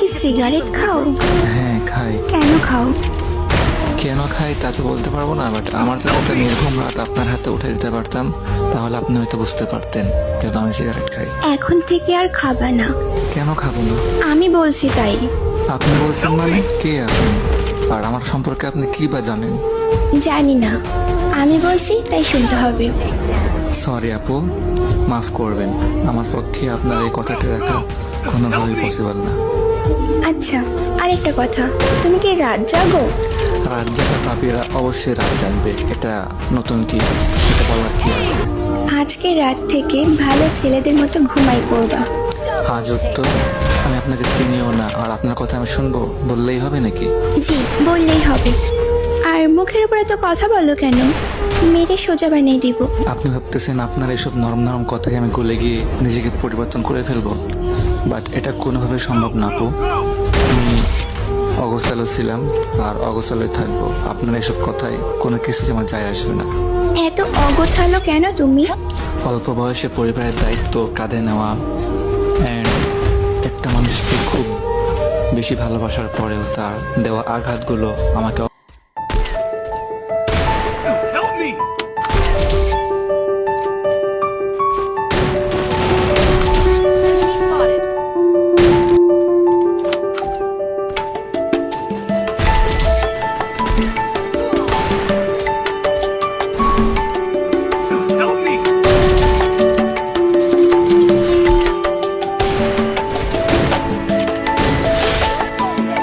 কি সিগারেট খাও? হ্যাঁ খাই। কেন খাও? কেন খাই তা তো বলতে পারবো না, বাট আমার তো একটা নির্ঘুম রাত আপনার হাতে উঠে দিতে পারতাম, তাহলে আপনি হয়তো বুঝতে পারতেন কেন আমি সিগারেট খাই। এখন থেকে আর খাবা না। কেন খাবো না? আমি বলছি তাই। আপনি বলছেন মানে? কে আপনি? আর আমার সম্পর্কে আপনি কি বা জানেন? জানি না, আমি বলছি তাই শুনতে হবে। সরি আপু, মাফ করবেন, আমার পক্ষে আপনার এই কথাটা রাখা কোনোভাবেই পসিবল না। আচ্ছা, আরেকটা কথা, তুমি কি রাত জাগো? রাত জাগা পাপিরা অবশ্যই রাত জাগবে, এটা নতুন কি, এটা বলার কি আছে? আজকে রাত থেকে ভালো ছেলেদের মতো ঘুমাই পড়বা। আজ তো আমি আপনাকে চিনিও না, আর আপনার কথা আমি শুনবো বললেই হবে নাকি? জি, বললেই হবে। আর মুখের উপরে তো কথা বলো কেন? মেরে সোজা বানিয়ে দিব। আপনি ভাবতেছেন আপনার এইসব নরম নরম কথায় আমি গলে গিয়ে নিজেকে পরিবর্তন করে ফেলবো, বাট এটা কোনোভাবে সম্ভব না আপু। আমি অগোছালো ছিলাম আর অগোছালোই থাকবো, আপনার এসব কথায় কোনো কিছু আমার যায় আসবে না। এত অগোছালো কেন তুমি? অল্প বয়সে পরিবারের দায়িত্ব কাঁধে নেওয়া, অ্যান্ড একটা মানুষকে খুব বেশি ভালোবাসার পরেও তার দেওয়া আঘাতগুলো আমাকে